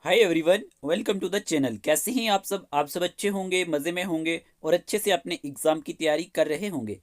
Hi everyone, welcome to the channel. कैसे हैं आप सब अच्छे होंगे, मज़े में होंगे और अच्छे से अपने एग्ज़ाम की तैयारी कर रहे होंगे।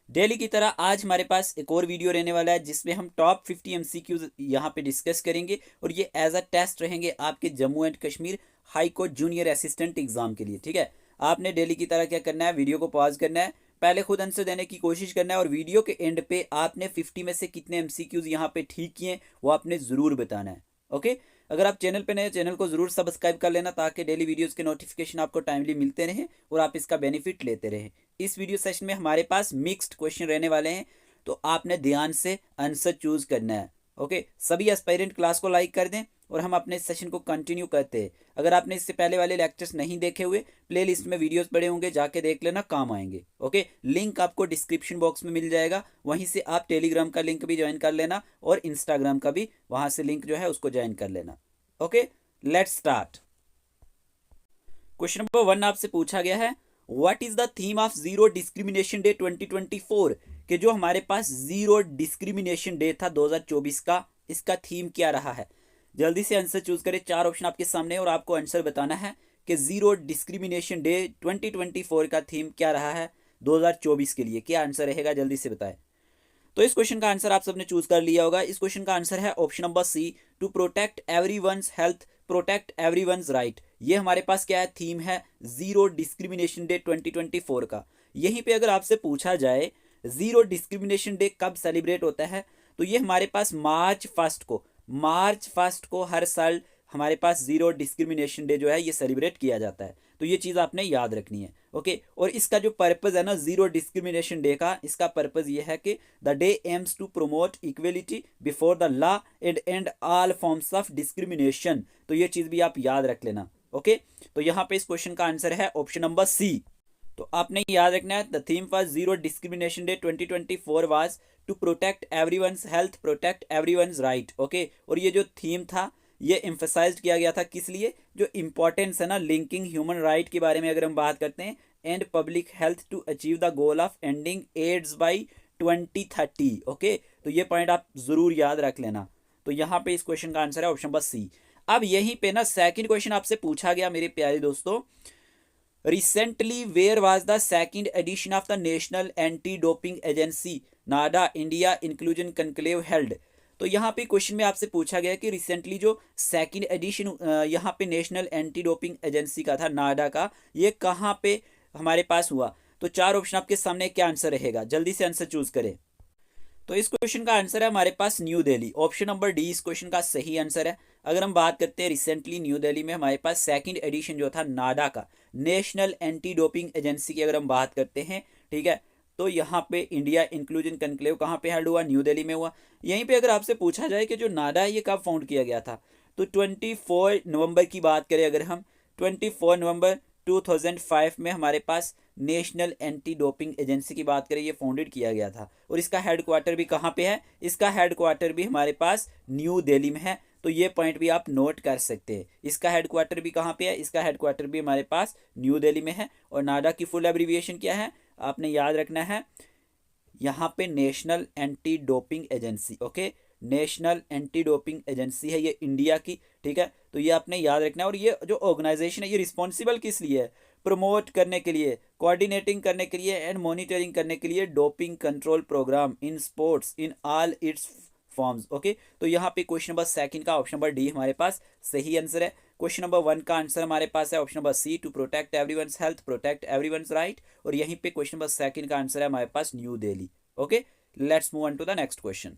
डेली की तरह आज हमारे पास एक और वीडियो रहने वाला है जिसमें हम टॉप 50 एमसीक्यूज यहाँ पे डिस्कस करेंगे और ये एज अ टेस्ट रहेंगे आपके Jammu and Kashmir high court junior assistant exam के लिए। ठीक है, आपने डेली की तरह क्या करना है, वीडियो को पॉज करना है, पहले खुद आंसर देने की कोशिश करना है और वीडियो के एंड पे आपने 50 में से कितने एमसीक्यूज यहाँ पे ठीक किए वो आपने ज़रूर बताना है। ओके, अगर आप चैनल पे नए, चैनल को ज़रूर सब्सक्राइब कर लेना ताकि डेली वीडियोस के नोटिफिकेशन आपको टाइमली मिलते रहें और आप इसका बेनिफिट लेते रहें। इस वीडियो सेशन में हमारे पास मिक्स्ड क्वेश्चन रहने वाले हैं, तो आपने ध्यान से आंसर चूज करना है। ओके, सभी एस्पायरेंट क्लास को लाइक कर दें और हम अपने सेशन को कंटिन्यू करते हैं। अगर आपने इससे पहले वाले लेक्चर्स नहीं देखे हुए, प्लेलिस्ट में वीडियोस पड़े होंगे, जाके देख लेना, काम आएंगे। ओके, लिंक आपको डिस्क्रिप्शन बॉक्स में मिल जाएगा, वहीं से आप टेलीग्राम का लिंक भी ज्वाइन कर लेना और इंस्टाग्राम का भी, वहां से लिंक जो है उसको ज्वाइन कर लेना। Okay, let's start. Question number 1 आपसे पूछा गया है, what is the theme of zero discrimination day 2024? कि जो हमारे पास जीरो डिस्क्रिमिनेशन डे था 2024 का, इसका थीम क्या रहा है? जल्दी से आंसर चूज करें, चार ऑप्शन आपके सामने और आपको आंसर बताना है कि जीरो डिस्क्रिमिनेशन डे 2024 का थीम क्या रहा है 2024 के लिए। क्या आंसर रहेगा, जल्दी से बताएं। तो इस क्वेश्चन का आंसर आप सबने चूज कर लिया होगा। इस क्वेश्चन का आंसर है option number C, to protect everyone's health, protect everyone's right. ये हमारे पास क्या है, थीम है जीरो डिस्क्रिमिनेशन डे 2024 का। यहीं पे अगर आपसे पूछा जाए जीरो डिस्क्रिमिनेशन डे कब सेलिब्रेट होता है, तो ये हमारे पास मार्च फर्स्ट को हर साल हमारे पास जीरो डिस्क्रिमिनेशन डे जो है ये सेलिब्रेट किया जाता है। तो ये चीज़ आपने याद रखनी है। ओके, और इसका जो पर्पज़ है ना जीरो डिस्क्रिमिनेशन डे का, इसका पर्पज़ ये है कि the day aims to promote equality before the law and and all forms of discrimination. तो ये चीज़ भी आप याद रख लेना। ओके, तो यहाँ पे इस क्वेश्चन का आंसर है ऑप्शन नंबर सी। तो आपने याद रखना है, the theme for zero discrimination day 2024 was to protect everyone's health, protect everyone's right. Okay, और ये जो थीम था ये एम्फेसाइज किया गया था किस लिए, जो इंपॉर्टेंस है ना लिंकिंग ह्यूमन राइट के बारे में अगर हम बात करते हैं, and public health to achieve the goal of ending AIDS by 2030। Okay, तो ये पॉइंट आप जरूर याद रख लेना। तो यहाँ पे इस क्वेश्चन का आंसर है ऑप्शन नंबर सी। अब यहीं पे ना सेकंड क्वेश्चन आपसे पूछा गया मेरे प्यारे दोस्तों, recently where was the second edition of the national anti doping agency NADA India inclusion conclave held. तो यहाँ पे क्वेश्चन में आपसे पूछा गया कि रिसेंटली जो सेकंड एडिशन यहाँ पे नेशनल एंटी डोपिंग एजेंसी का था नाडा का, ये कहाँ पे हमारे पास हुआ? तो चार ऑप्शन आपके सामने, क्या आंसर रहेगा, जल्दी से आंसर चूज करें। तो इस क्वेश्चन का आंसर है हमारे पास New Delhi. Option number D इस क्वेश्चन का सही आंसर है। अगर हम बात करते हैं रिसेंटली न्यू दिल्ली में हमारे पास सेकंड एडिशन जो था नाडा का, नेशनल एंटी डोपिंग एजेंसी की अगर हम बात करते हैं, ठीक है, तो यहाँ पे इंडिया इंक्लूजन कनक्लेव कहाँ पे हेल्ड हुआ, न्यू दिल्ली में हुआ। यहीं पे अगर आपसे पूछा जाए कि जो नाडा है ये कब फाउंड किया गया था, तो 24 नवंबर की बात करें अगर हम, 24 नवंबर 2005 में हमारे पास नेशनल एंटी डोपिंग एजेंसी की बात करें, ये फाउंडेड किया गया था। और इसका हेडक्वार्टर भी कहाँ पे है, इसका हेडक्वार्टर भी हमारे पास न्यू दिल्ली में है। तो ये पॉइंट भी आप नोट कर सकते हैं, इसका हेडक्वार्टर भी कहाँ पे है, इसका हेडक्वार्टर भी हमारे पास न्यू दिल्ली में है। और नाडा की फुल एब्रीविएशन क्या है, आपने याद रखना है, यहाँ पे national anti doping agency. Okay, national anti doping agency है ये इंडिया की। ठीक है, तो ये आपने याद रखना है। और ये जो ऑर्गेनाइजेशन है ये रिस्पॉन्सिबल किस लिए है, प्रमोट करने के लिए, कोऑर्डिनेटिंग करने के लिए एंड मॉनिटरिंग करने के लिए doping control programme in sports in all its forms. Okay, तो यहाँ पे क्वेश्चन नंबर सेकंड का ऑप्शन नंबर डी हमारे पास सही आंसर है। क्वेश्चन नंबर 1 का आंसर हमारे पास है option number C, to protect everyone's health, protect everyone's right. और यहीं पे क्वेश्चन नंबर सेकंड का आंसर है हमारे पास New Delhi. Okay, let's move on to the next question.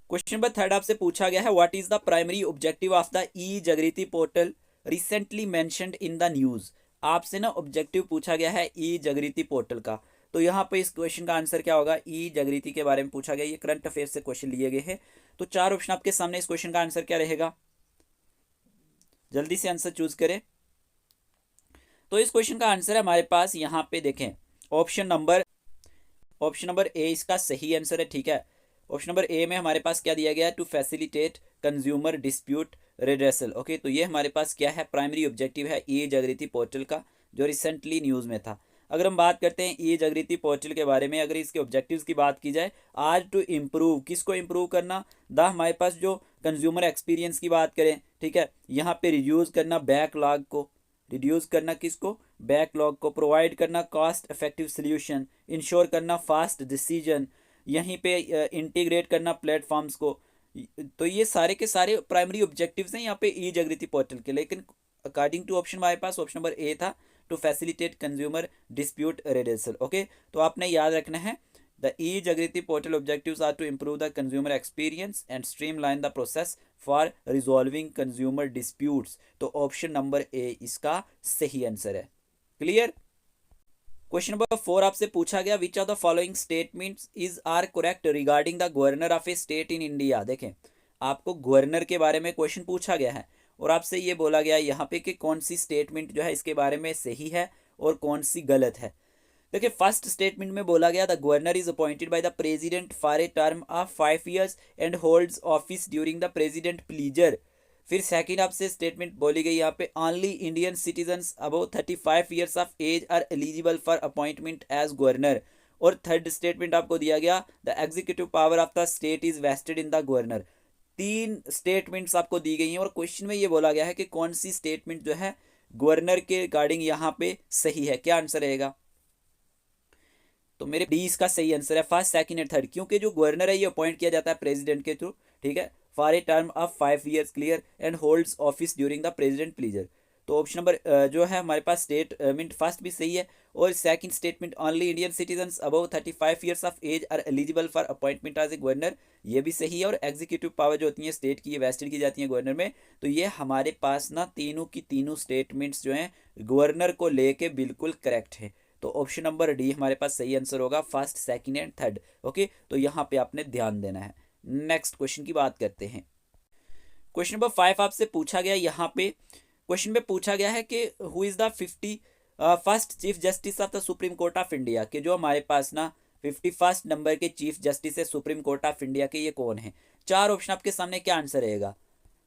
Question number 3 आपसे पूछा गया है, what is the primary objective of the e Jagriti portal recently mentioned in the news? आपसे ना ऑब्जेक्टिव पूछा गया है ई जागृति पोर्टल का। तो यहाँ पे इस क्वेश्चन का आंसर क्या होगा, ई जागृति के बारे में पूछा गया, ये करंट अफेयर से क्वेश्चन लिए गए हैं। तो चार ऑप्शन आपके सामने, इस क्वेश्चन का आंसर क्या रहेगा, जल्दी से आंसर चूज करें। तो इस क्वेश्चन का आंसर है हमारे पास, यहाँ पे देखें, ऑप्शन नंबर ए इसका सही आंसर है। ठीक है, ऑप्शन नंबर ए में हमारे पास क्या दिया गया है, to facilitate consumer dispute redressal. Okay, तो ये हमारे पास क्या है, प्राइमरी ऑब्जेक्टिव है ई जागृति पोर्टल का, जो रिसेंटली न्यूज़ में था। अगर हम बात करते हैं ई जागृति पोर्टल के बारे में, अगर इसके ऑब्जेक्टिव्स की बात की जाए, आज टू इम्प्रूव, किसको इम्प्रूव करना, हमारे पास जो कंज्यूमर एक्सपीरियंस की बात करें, ठीक है, यहाँ पे रिड्यूस करना बैकलॉग को, रिड्यूस करना किसको, बैकलॉग को, प्रोवाइड करना कॉस्ट इफेक्टिव सोल्यूशन, इंश्योर करना फास्ट डिसीजन, यहीं पे इंटीग्रेट करना प्लेटफॉर्म्स को। तो ये सारे के सारे प्राइमरी ऑब्जेक्टिव्स हैं यहाँ पे ई जागृति पोर्टल के। लेकिन अकॉर्डिंग टू ऑप्शन हमारे पास ऑप्शन नंबर ए था, to facilitate consumer dispute redressal. Okay, तो आपने याद रखना है the e Jagriti portal objectives are to improve the consumer experience and streamline the process for resolving consumer disputes. तो ऑप्शन नंबर ए इसका सही आंसर है। क्लियर। क्वेश्चन नंबर 4 आपसे पूछा गया, which of the following statements is are correct regarding the governor of a state in India. देखें, आपको governor के बारे में क्वेश्चन पूछा गया है और आपसे ये बोला गया यहाँ पे कि कौन सी स्टेटमेंट जो है इसके बारे में सही है और कौन सी गलत है। देखिए, फर्स्ट स्टेटमेंट में बोला गया the governor is appointed by the president for a term of 5 years and holds office during the president pleasure. फिर सेकंड आपसे स्टेटमेंट बोली गई यहाँ पे, only Indian citizens above 35 years of age are eligible for appointment as governor. और third statement आपको दिया गया, the executive power of the state is vested in the governor. 3 statements आपको दी गई हैं और क्वेश्चन में ये बोला गया है कि कौन सी स्टेटमेंट जो है गवर्नर के रिगार्डिंग यहाँ पे सही है। क्या आंसर रहेगा? तो मेरे डी इसका सही आंसर है, फर्स्ट सेकंड एंड थर्ड, क्योंकि जो गवर्नर है ये अपॉइंट किया जाता है प्रेसिडेंट के थ्रू, ठीक है, for a term of 5 years, clear, and holds office during the president pleaser. तो ऑप्शन नंबर जो है हमारे पास स्टेटमेंट फर्स्ट भी सही है और second statement, only Indian citizens above 35 years of age are eligible for appointment as a governor, ये भी सही है। और एग्जीक्यूटिव पावर जो होती है स्टेट की, ये वेस्टेड की जाती है गवर्नर में। तो ये हमारे पास ना तीनों की तीनों स्टेटमेंट्स जो हैं गवर्नर को लेके बिल्कुल करेक्ट है। तो ऑप्शन नंबर डी हमारे पास सही आंसर होगा, first second and third. Okay, तो यहाँ पे आपने ध्यान देना है। नेक्स्ट क्वेश्चन की बात करते हैं। क्वेश्चन नंबर 5 आपसे पूछा गया, यहाँ पे क्वेश्चन में पूछा गया है कि who is the 51st chief justice of the supreme court of India, के जो हमारे पास ना 51st नंबर के चीफ जस्टिस है सुप्रीम कोर्ट ऑफ इंडिया के, ये कौन है। 4 ऑप्शन आपके सामने, क्या आंसर रहेगा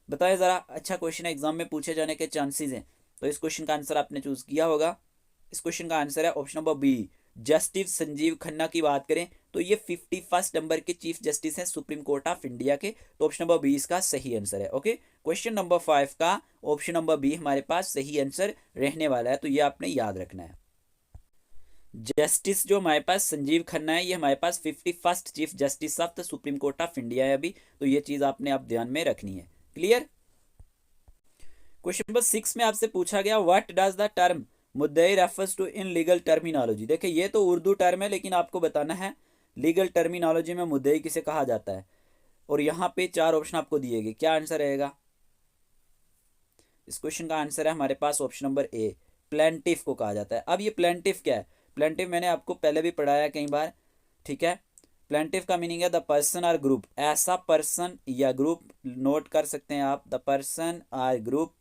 बताएं जरा। अच्छा क्वेश्चन है, एग्जाम में पूछे जाने के चांसेस हैं, तो इस क्वेश्चन का आंसर आपने चूज किया होगा। इस क्वेश्चन का आंसर है option number B, justice Sanjiv Khanna की बात करें तो ये 51st नंबर के चीफ जस्टिस हैं सुप्रीम कोर्ट ऑफ इंडिया के। तो ऑप्शन नंबर बी इसका सही आंसर है। ओके, क्वेश्चन नंबर 5 का ऑप्शन नंबर बी हमारे पास सही आंसर रहने वाला है, तो ये आपने याद रखना है। जस्टिस जो हमारे पास संजीव खन्ना है, ये हमारे पास 51st chief justice of the supreme court of India है अभी, तो ये चीज आपने आप ध्यान में रखनी है। क्लियर। क्वेश्चन नंबर 6 में आपसे पूछा गया, what does the term muddai refers to in legal terminology. देखिए, ये तो उर्दू टर्म है लेकिन आपको बताना है लीगल टर्मिनोलॉजी में मुद्दई किसे कहा जाता है। और यहाँ पे 4 ऑप्शन आपको दिए गए, क्या आंसर रहेगा? इस क्वेश्चन का आंसर है हमारे पास ऑप्शन नंबर ए, प्लेंटिफ को कहा जाता है। अब ये प्लेंटिफ क्या है? प्लेंटिफ मैंने आपको पहले भी पढ़ाया कई बार, ठीक है। प्लेंटिफ का मीनिंग है द पर्सन और ग्रुप, ऐसा पर्सन या ग्रुप, नोट कर सकते हैं आप, द पर्सन और ग्रुप,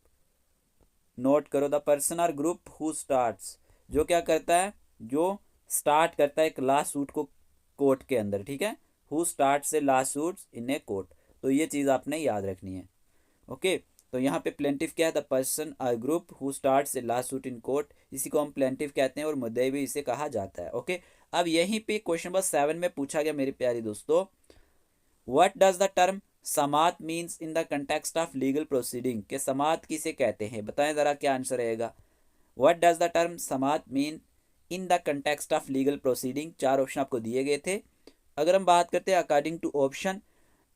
नोट करो, द पर्सन और ग्रुप हु स्टार्ट्स, जो क्या करता है, जो स्टार्ट करता है एक लॉ सूट को कोर्ट के अंदर, ठीक है, who starts a law suits in a court. तो ये चीज़ आपने याद रखनी है। ओके, तो यहाँ पे प्लेंटिफ क्या है, द पर्सन और group who starts a law suit in court, इसी को हम प्लेंटिफ कहते हैं और मुद्दई भी इसे कहा जाता है। ओके, अब यहीं पे क्वेश्चन नंबर 7 में पूछा गया मेरे प्यारे दोस्तों, व्हाट डज द टर्म समात means in the context of legal proceeding, के समात किसे कहते हैं, बताएं जरा क्या आंसर रहेगा। व्हाट डज द टर्म समात mean in the context of legal proceeding, 4 option आपको दिए गए थे। अगर हम बात करते हैं अकॉर्डिंग टू ऑप्शन,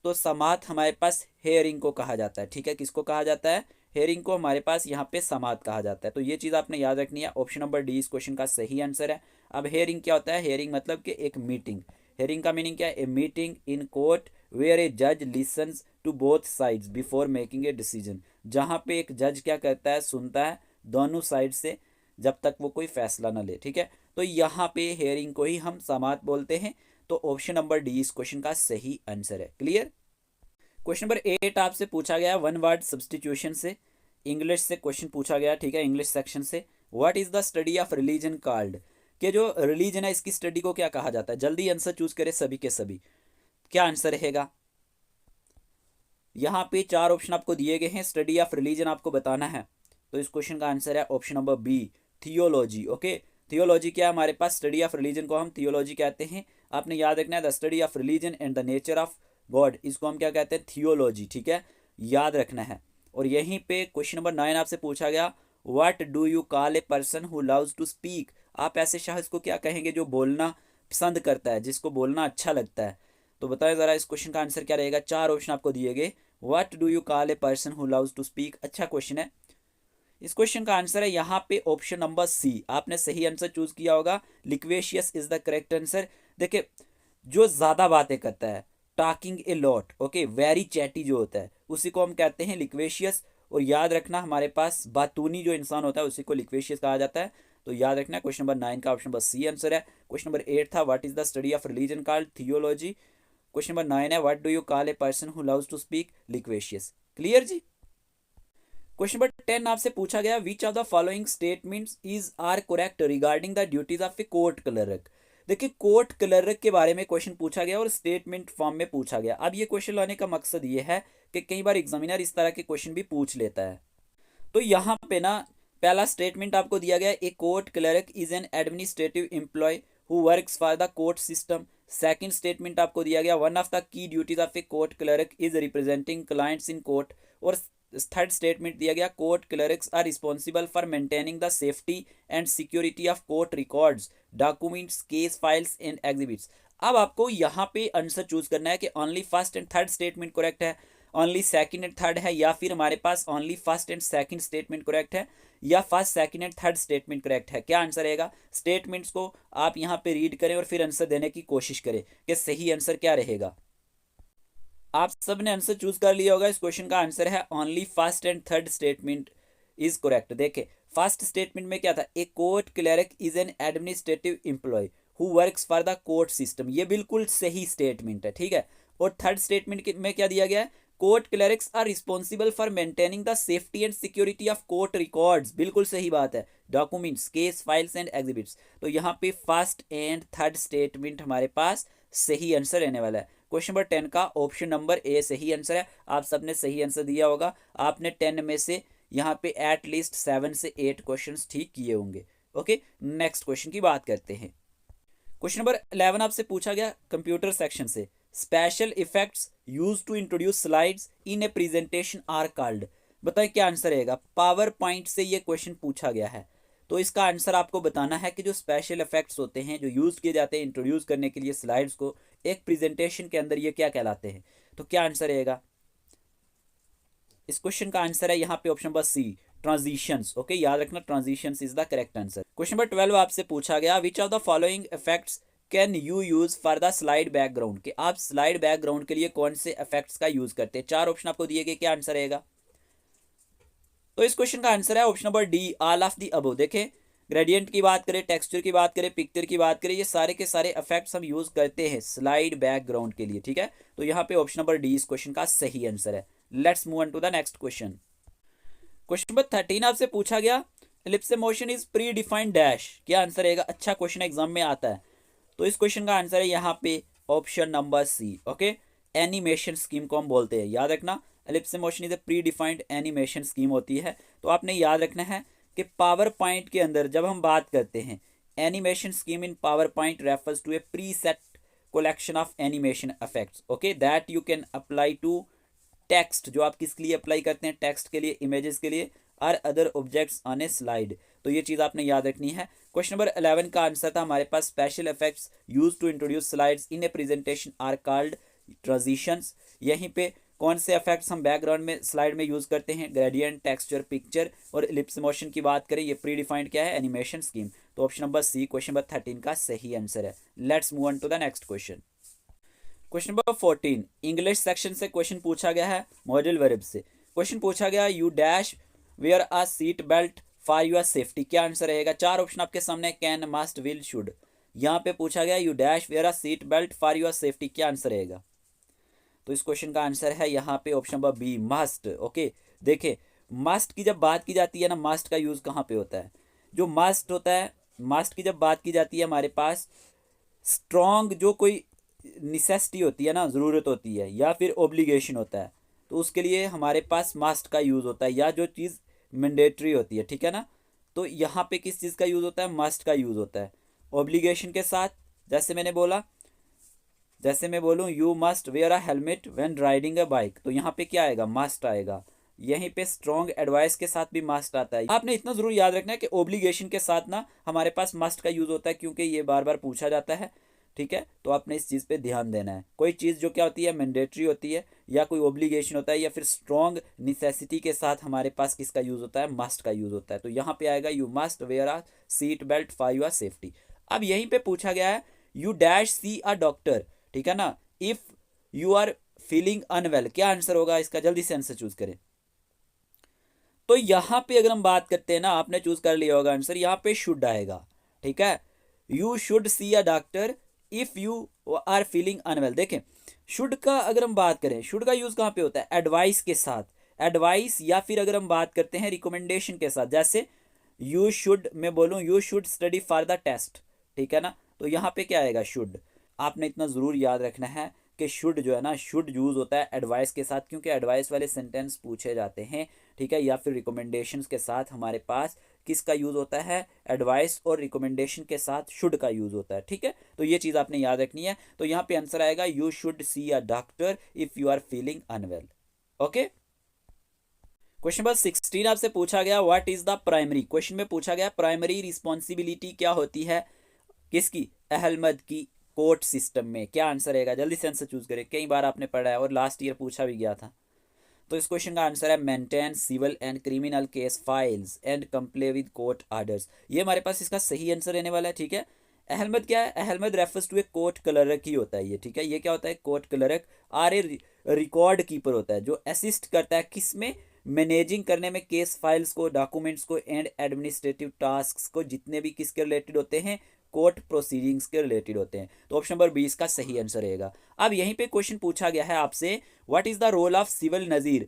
तो समात हमारे पास हेयरिंग को कहा जाता है, ठीक है, किसको कहा जाता है, हेयरिंग को हमारे पास यहाँ पे समात कहा जाता है। तो ये चीज़ आपने याद रखनी है, ऑप्शन नंबर डी इस क्वेश्चन का सही आंसर है। अब हेयरिंग क्या होता है? हेयरिंग मतलब कि एक मीटिंग। हेयरिंग का मीनिंग क्या है? A meeting in court where a जज listens to both sides before making a decision, जहाँ पे एक जज क्या करता है, सुनता है दोनों साइड से जब तक वो कोई फैसला ना ले, ठीक है। तो यहाँ पे हेयरिंग को ही हम समात बोलते हैं। तो ऑप्शन नंबर डी इस क्वेश्चन का सही आंसर है। क्लियर। क्वेश्चन नंबर 8 आपसे पूछा गया वन वर्ड सब्सटीट्यूशन से, इंग्लिश से क्वेश्चन पूछा गया, ठीक है, इंग्लिश सेक्शन से। What is the study of religion called, कि जो रिलीजन है इसकी स्टडी को क्या कहा जाता है। जल्दी आंसर चूज करें सभी के सभी, क्या आंसर रहेगा। यहाँ पे 4 ऑप्शन आपको दिए गए हैं, स्टडी ऑफ रिलीजन आपको बताना है। तो इस क्वेश्चन का आंसर है option number B, theology. Okay, theology क्या है हमारे पास, स्टडी ऑफ रिलीजन को हम थियोलॉजी कहते हैं। आपने याद रखना है the study of religion and the nature of God, इसको हम क्या कहते हैं, थियोलॉजी, ठीक है, याद रखना है। और यहीं पे क्वेश्चन नंबर 9 आपसे पूछा गया, what do you call a person who loves to speak, आप ऐसे शख्स को क्या कहेंगे जो बोलना पसंद करता है, जिसको बोलना अच्छा लगता है। तो बताएं ज़रा इस क्वेश्चन का आंसर क्या रहेगा। 4 ऑप्शन आपको दिए गए, what do you call a person who loves to speak, अच्छा क्वेश्चन है। इस क्वेश्चन का आंसर है यहाँ पे ऑप्शन नंबर सी, आपने सही आंसर चूज किया होगा, लिक्वेशियस इज द करेक्ट आंसर। देखिए जो ज्यादा बातें करता है, talking a lot, okay, very chatty जो होता है उसी को हम कहते हैं लिक्वेशियस। और याद रखना हमारे पास बातूनी जो इंसान होता है उसी को लिक्वेशियस कहा जाता है। तो याद रखना क्वेश्चन नंबर 9 का ऑप्शन नंबर सी आंसर है। क्वेश्चन नंबर 8 था what is the study of religion called, theology. Question number 9 है what do you call a person who loves to speak, loquacious. Clear जी। क्वेश्चन नंबर 10 आपसे पूछा गया, which of the following statements is are correct regarding the duties of a court clerk. देखिए court clerk के बारे में question पूछा गया और स्टेटमेंट फॉर्म में पूछा गया। अब ये क्वेश्चन लाने का मकसद ये है कि कई बार एग्जामिनर इस तरह के क्वेश्चन भी पूछ लेता है। तो यहाँ पे ना पहला स्टेटमेंट आपको दिया गया, a court clerk is an administrative employee who works for the court system. Second statement आपको दिया गया, one of the key duties of a court clerk is representing clients in court. और थर्ड स्टेटमेंट दिया गया, court clerks are responsible for maintaining the safety and security of court records, documents, case files and exhibits. अब आपको यहाँ पे answer choose करना है कि only first and third statement correct है, ओनली सेकंड एंड थर्ड है, या फिर हमारे पास only first and second statement correct है, या first second and third statement correct है। क्या आंसर रहेगा, स्टेटमेंट्स को आप यहाँ पे रीड करें और फिर आंसर देने की कोशिश करें कि सही आंसर क्या रहेगा। आप सब ने आंसर चूज कर लिया होगा। इस क्वेश्चन का आंसर है only first and third statement is correct. देखे फर्स्ट स्टेटमेंट में क्या था, a court clerk is an administrative employee who works for the court system, ये बिल्कुल सही स्टेटमेंट है, ठीक है। और थर्ड स्टेटमेंट में क्या दिया गया है, court clerks are responsible for maintaining the safety and security of court records, बिल्कुल सही बात है, documents, case files and exhibits. तो यहाँ पे फर्स्ट एंड थर्ड स्टेटमेंट हमारे पास सही आंसर रहने वाला है। क्वेश्चन नंबर 10 का ऑप्शन नंबर ए सही आंसर है। आप सबने सही आंसर दिया होगा, आपने 10 में से यहाँ पे एटलीस्ट 7 से 8 क्वेश्चंस ठीक किए होंगे। ओके, नेक्स्ट क्वेश्चन की बात करते हैं। क्वेश्चन नंबर 11 आपसे पूछा गया कंप्यूटर सेक्शन से, special effects use to introduce slides in a presentation are called. बताएं क्या आंसर रहेगा। पावर पॉइंट से ये क्वेश्चन पूछा गया है, तो इसका आंसर आपको बताना है कि जो स्पेशल इफेक्ट्स होते हैं जो यूज किए जाते हैं इंट्रोड्यूस करने के लिए स्लाइड्स को एक प्रेजेंटेशन के अंदर, ये क्या कहलाते हैं। तो क्या आंसर रहेगा, इस क्वेश्चन का आंसर है यहाँ पे option number C, transitions. Okay, याद रखना transitions is the correct answer. Question number 12 आपसे पूछा गया, which of the following effects can you use for the slide background, कि आप स्लाइड बैकग्राउंड के लिए कौन से इफेक्ट्स का यूज करते हैं। 4 ऑप्शन आपको दिए गए, क्या आंसर रहेगा। तो इस क्वेश्चन का आंसर है option number D, all of the above. देखें ग्रेडियंट की बात करें, टेक्सचर की बात करें, पिक्चर की बात करें, ये सारे के सारे इफेक्ट्स हम यूज करते हैं स्लाइड बैकग्राउंड के लिए, ठीक है। तो यहाँ पे ऑप्शन नंबर डी इस क्वेश्चन का सही आंसर है। Let's move on to the next question. Question number 13 आपसे पूछा गया, ellipse motion is predefined dash, क्या आंसर रहेगा। अच्छा क्वेश्चन एग्जाम में आता है। तो इस क्वेश्चन का आंसर है यहाँ पे option number C, okay, animation scheme को हम बोलते हैं। याद रखना ellipse motion is a predefined animation scheme होती है। तो आपने याद रखना है कि पावर पॉइंट के अंदर जब हम बात करते हैं, animation scheme in PowerPoint refers to a preset collection of animation effects, okay, that you can apply to text, जो आप किसके लिए अप्लाई करते हैं, टेक्स्ट के लिए, इमेजेस के लिए, और other objects on A slide. तो ये चीज़ आपने याद रखनी है। क्वेश्चन नंबर 11 का आंसर था हमारे पास, special effects use to introduce slides in a presentation are called transitions. यहीं पे कौन से इफेक्ट्स हम बैकग्राउंड में स्लाइड में यूज करते हैं, ग्रेडियंट, टेक्सचर, पिक्चर। और इलिप्स मोशन की बात करें, ये प्री डिफाइंड क्या है, एनिमेशन स्कीम। तो option number C question number 13 का सही आंसर है। Let's move on to the next question. Question number 14 English section से क्वेश्चन पूछा गया है, मॉडल वर्ब से क्वेश्चन पूछा गया, you dash wear a seat belt for your safety, क्या आंसर रहेगा। 4 ऑप्शन आपके सामने, कैन, मस्ट, विल, शुड। यहाँ पे पूछा गया you dash wear a seat belt for your safety, क्या आंसर रहेगा। तो इस क्वेश्चन का आंसर है यहाँ पे option number B, must. Okay, देखे मस्ट की जब बात की जाती है ना, मस्ट का यूज कहाँ पे होता है, जो मस्ट होता है, मस्ट की जब बात की जाती है हमारे पास स्ट्रॉन्ग जो कोई निसेसिटी होती है ना, ज़रूरत होती है, या फिर ओब्लिगेशन होता है, तो उसके लिए हमारे पास मस्ट का यूज़ होता है, या जो चीज़ मैंडेटरी होती है, ठीक है ना। तो यहाँ पे किस चीज़ का यूज़ होता है, मस्ट का यूज़ होता है। ऑब्लिगेशन के साथ जैसे मैंने बोला, जैसे मैं बोलूँ you must wear a helmet when riding a bike, तो यहाँ पे क्या आएगा, मस्ट आएगा। यहीं पे स्ट्रॉन्ग एडवाइस के साथ भी मस्ट आता है। आपने इतना जरूर याद रखना है कि ओब्लिगेशन के साथ ना हमारे पास मस्ट का यूज़ होता है, क्योंकि ये बार बार पूछा जाता है, ठीक है। तो आपने इस चीज़ पे ध्यान देना है। कोई चीज़ जो क्या होती है, मैंडेटरी होती है, या कोई ओब्लिगेशन होता है, या फिर स्ट्रॉन्ग निसेसिटी के साथ हमारे पास किसका यूज़ होता है, मस्ट का यूज़ होता है। तो यहाँ पे आएगा you must wear a seat belt for your safety. अब यहीं पे पूछा गया है you dash see a doctor, ठीक है ना, if you are feeling unwell, क्या आंसर होगा इसका, जल्दी से आंसर चूज करें। तो यहां पे अगर हम बात करते हैं ना, आपने चूज कर लिया होगा आंसर, यहां पे शुड आएगा, ठीक है। You should see a doctor if you are feeling unwell. देखें शुड का अगर हम बात करें, शुड का यूज कहां पे होता है, एडवाइस के साथ, एडवाइस, या फिर अगर हम बात करते हैं रिकमेंडेशन के साथ, जैसे यू शुड, मैं बोलूं you should study for the test, ठीक है ना, तो यहाँ पे क्या आएगा, शुड। आपने इतना ज़रूर याद रखना है कि शुड जो है ना, शुड यूज़ होता है एडवाइस के साथ, क्योंकि एडवाइस वाले सेंटेंस पूछे जाते हैं, ठीक है। या फिर रिकमेंडेशंस के साथ हमारे पास किसका यूज़ होता है, एडवाइस, और रिकमेंडेशन के साथ शुड का यूज़ होता है, ठीक है। तो ये चीज़ आपने याद रखनी है। तो यहाँ पे आंसर आएगा you should see a doctor if you are feeling unwell. Okay, question number 16 आपसे पूछा गया what is the primary, question में पूछा गया प्राइमरी रिस्पॉन्सिबिलिटी क्या होती है किसकी, अहमद की कोर्ट सिस्टम में, क्या आंसर रहेगा, जल्दी से आंसर चूज करें। कई बार आपने पढ़ा है और लास्ट ईयर पूछा भी गया था। तो इस क्वेश्चन का आंसर है maintain civil and criminal case files and comply with court orders. ये हमारे पास इसका सही आंसर रहने वाला है, ठीक है। अहमद क्या है, ahlmad refers to a court clerk ही होता है ये, ठीक है। ये क्या होता है, court clerk, or a record keeper होता है, जो असिस्ट करता है किसमें, मैनेजिंग करने में केस फाइल्स को, डॉक्यूमेंट्स को, एंड एडमिनिस्ट्रेटिव टास्क को, जितने भी किसके रिलेटेड होते हैं, कोर्ट प्रोसीडिंग्स के रिलेटेड होते हैं। तो ऑप्शन नंबर 20 का सही आंसर रहेगा। अब यहीं पे क्वेश्चन पूछा गया है आपसे what is the role of civil nazir,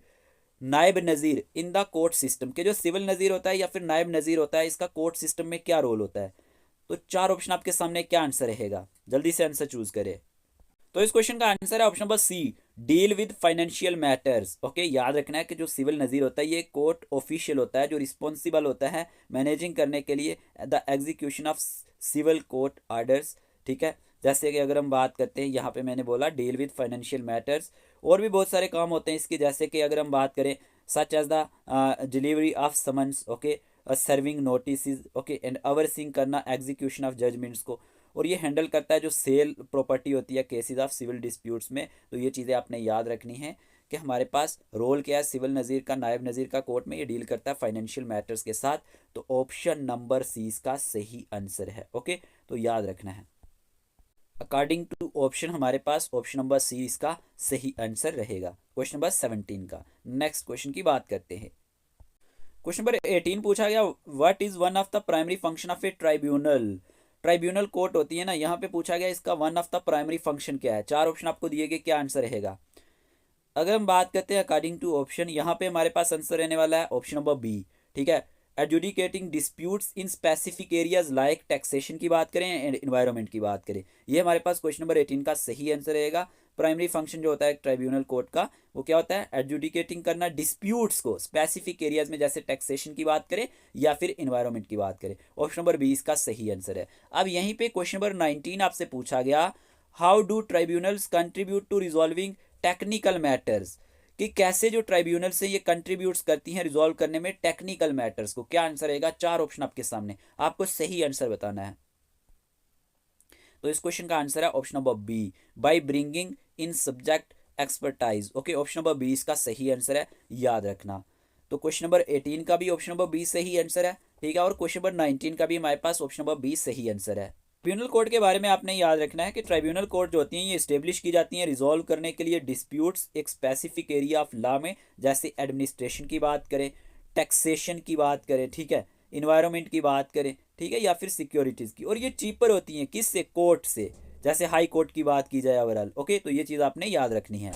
naib nazir in the court system, के जो सिविल नजीर होता है या फिर नायब नजीर होता है, इसका कोर्ट सिस्टम में क्या रोल होता है। तो चार ऑप्शन आपके सामने, क्या आंसर रहेगा, जल्दी से आंसर चूज करें। तो इस क्वेश्चन का आंसर है option number C, deal with financial matters. Okay, याद रखना है कि जो सिविल नजीर होता है ये कोर्ट ऑफिशियल होता है, जो रिस्पॉन्सिबल होता है मैनेजिंग करने के लिए the execution of civil court orders, ठीक है। जैसे कि अगर हम बात करते हैं, यहाँ पे मैंने बोला डील विद फाइनेंशियल मैटर्स, और भी बहुत सारे काम होते हैं इसके, जैसे कि अगर हम बात करें such as the delivery of summons, okay, serving notice, okay, and overseeing करना एग्जीक्यूशन ऑफ जजमेंट्स को, और ये हैंडल करता है जो सेल प्रॉपर्टी होती है केसेस ऑफ सिविल डिस्प्यूट्स में। तो ये चीज़ें आपने याद रखनी है कि हमारे पास रोल क्या है सिविल नज़ीर का, नायब नज़ीर का कोर्ट में, ये डील करता है फाइनेंशियल मैटर्स के साथ। तो ऑप्शन नंबर सी इसका सही आंसर है। ओके, तो याद रखना है, अकॉर्डिंग टू ऑप्शन हमारे पास ऑप्शन नंबर सी इसका सही आंसर रहेगा क्वेश्चन नंबर 17 का। नेक्स्ट क्वेश्चन की बात करते हैं। क्वेश्चन नंबर 18 पूछा गया what is one of the primary function of A tribunal, tribunal court होती है ना, यहाँ पे पूछा गया इसका one of the primary function क्या है। चार ऑप्शन आपको दिए गए, क्या आंसर रहेगा। अगर हम बात करते हैं अकॉर्डिंग टू ऑप्शन, यहाँ पे हमारे पास आंसर रहने वाला है ऑप्शन नंबर बी, ठीक है। Adjudicating disputes in specific areas like taxation की बात करें एंड इन्वायरमेंट की बात करें, ये हमारे पास क्वेश्चन नंबर 18 का सही आंसर रहेगा। प्राइमरी फंक्शन जो होता है ट्राइब्यूनल कोर्ट का, वो क्या होता है, एडजुडिकेटिंग करना डिस्प्यूट्स को स्पेसिफिक एरियाज में, जैसे टैक्सेशन की बात करें या फिर इन्वायरमेंट की बात करें। ऑप्शन नंबर 20 का सही आंसर है। अब यहीं पे क्वेश्चन नंबर 19 आपसे पूछा गया how do tribunals contribute to resolving technical matters, कि कैसे जो ट्राइब्यूनल से ये कंट्रीब्यूट्स करती हैं रिजॉल्व करने में टेक्निकल मैटर्स को, क्या आंसर रहेगा। चार ऑप्शन आपके सामने, आपको सही आंसर बताना है। तो इस क्वेश्चन का आंसर है option number B, by bringing in subject expertise. Okay, option number 20 का सही आंसर है, याद रखना। तो क्वेश्चन नंबर 18 का भी ऑप्शन नंबर 20 सही आंसर है, ठीक है। और क्वेश्चन नंबर 19 का भी हमारे पास ऑप्शन नंबर 20 सही आंसर है। ट्राइब्यूनल कोर्ट के बारे में आपने याद रखना है कि ट्राइब्यूनल कोर्ट जो होती हैं ये इस्टेब्लिश की जाती हैं रिजॉल्व करने के लिए डिस्प्यूट्स एक स्पेसिफिक एरिया ऑफ लॉ में, जैसे एडमिनिस्ट्रेशन की बात करें, टैक्सेशन की बात करें, ठीक है, इन्वायरमेंट की बात करें, ठीक है, या फिर सिक्योरिटीज़ की। और ये चीपर होती हैं किससे, कोर्ट से, जैसे हाई कोर्ट की बात की जाए ओवरऑल। ओके, तो ये चीज़ आपने याद रखनी है।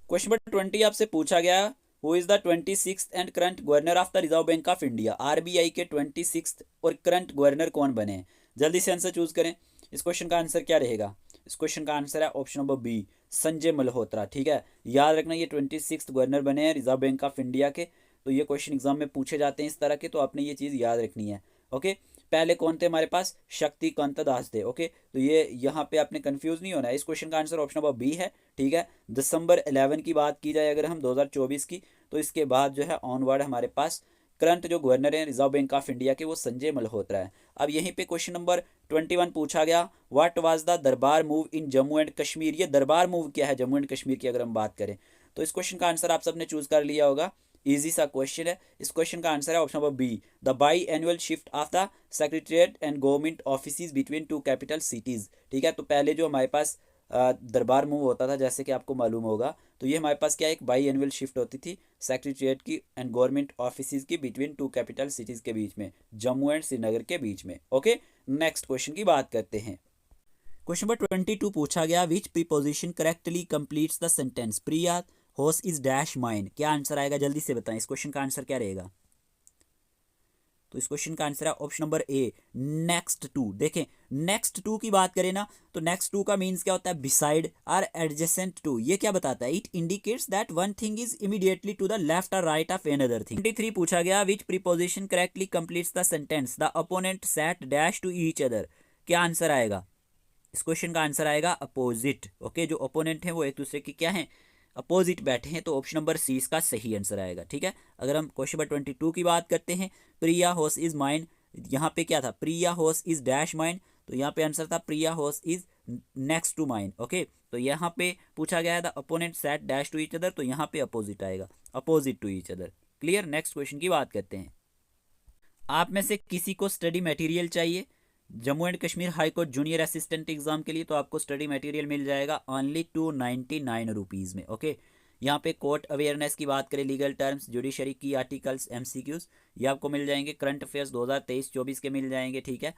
क्वेश्चन नंबर 20 आपसे पूछा गया who is the 26th and current governor of the reserve bank of India, RBI के 26th और करंट गवर्नर कौन बने हैं। जल्दी से आंसर चूज करें। इस क्वेश्चन का आंसर क्या रहेगा, इस क्वेश्चन का आंसर है option number B, Sanjay Malhotra, ठीक है। याद रखना ये 26th गवर्नर बने हैं रिजर्व बैंक ऑफ इंडिया के। तो ये क्वेश्चन एग्जाम में पूछे जाते हैं इस तरह के, तो आपने ये चीज़ याद रखनी है। ओके, पहले कौन थे हमारे पास, शक्तिकांत दास थे। ओके, तो ये यहाँ पे आपने कंफ्यूज नहीं होना है। इस क्वेश्चन का आंसर ऑप्शन नंबर बी है। ठीक है, दिसंबर 11 की बात की जाए अगर हम 2024 की, तो इसके बाद जो है ऑनवर्ड हमारे पास करंट जो गवर्नर है रिजर्व बैंक ऑफ इंडिया के वो संजय मल्होत्रा है। अब यहीं पे क्वेश्चन नंबर 21 पूछा गया, व्हाट वाज द दरबार move in Jammu and Kashmir. ये दरबार मूव क्या है जम्मू एंड कश्मीर की अगर हम बात करें, तो इस क्वेश्चन का आंसर आप सबने चूज कर लिया होगा। इजी सा क्वेश्चन है। इस क्वेश्चन का आंसर है option number B, the biannual shift of the secretariat and government office between two capital cities. ठीक है, तो पहले जो हमारे पास दरबार मूव होता था जैसे कि आपको मालूम होगा, तो ये हमारे पास क्या एक बाई एनुअल शिफ्ट होती थी सेक्रेटरीट की एंड गवर्नमेंट ऑफिस की बिटवीन टू कैपिटल सिटीज के बीच में, जम्मू एंड श्रीनगर के बीच में। ओके, नेक्स्ट क्वेश्चन की बात करते हैं। क्वेश्चन नंबर 22 पूछा गया, which preposition correctly completes the sentence Priya horse is dash mine. क्या आंसर आएगा, जल्दी से बताएं, इस क्वेश्चन का आंसर क्या रहेगा। तो इस क्वेश्चन का आंसर है option number A, next to. देखें, नेक्स्ट टू की बात करें ना, तो नेक्स्ट टू का मीन्स क्या होता है, बिसाइड और एडजेसेंट टू। ये क्या बताता है, it indicates that one thing is immediately to the left और राइट ऑफ अनदर थिंग। 23 पूछा गया, which preposition correctly completes the sentence the opponent sat dash to each other. क्या आंसर आएगा, इस क्वेश्चन का आंसर आएगा अपोजिट। ओके, जो opponent है वो एक दूसरे की क्या है, अपोजिट बैठे हैं, तो ऑप्शन नंबर सी इसका सही आंसर आएगा। ठीक है, अगर हम क्वेश्चन नंबर 22 की बात करते हैं, प्रिया हॉर्स इज माइन, यहाँ पे क्या था, Priya horse is dash mine, तो यहाँ पे आंसर था Priya horse is next to mine. Okay, तो यहाँ पे पूछा गया है the opponent set dash to each other, तो यहाँ पे अपोजिट आएगा, opposite to each other. Clear, next question की बात करते हैं। आप में से किसी को स्टडी मटेरियल चाहिए Jammu and Kashmir high court junior assistant exam के लिए, तो आपको स्टडी मटेरियल मिल जाएगा ओनली 299 रुपीज़ में। ओके, यहाँ पे कोर्ट अवेयरनेस की बात करें, लीगल टर्म्स, जुडिशरी की आर्टिकल्स, एमसीक्यूज, ये आपको मिल जाएंगे। करंट अफेयर्स 2023-24 के मिल जाएंगे। ठीक है,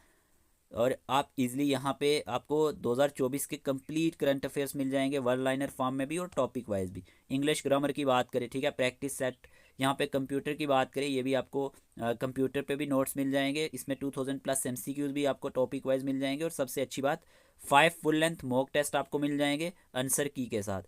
और आप इजीली यहाँ पे आपको 2024 के कंप्लीट करंट अफेयर्स मिल जाएंगे, वर्ड लाइनर फॉर्म में भी और टॉपिक वाइज भी। इंग्लिश ग्रामर की बात करें, ठीक है, प्रैक्टिस सेट, यहाँ पे कंप्यूटर की बात करें, ये भी आपको कंप्यूटर पे भी नोट्स मिल जाएंगे। इसमें 2000 प्लस एमसीक्यूज भी आपको टॉपिक वाइज मिल जाएंगे, और सबसे अच्छी बात 5 फुल लेंथ मॉक टेस्ट आपको मिल जाएंगे आंसर की के साथ।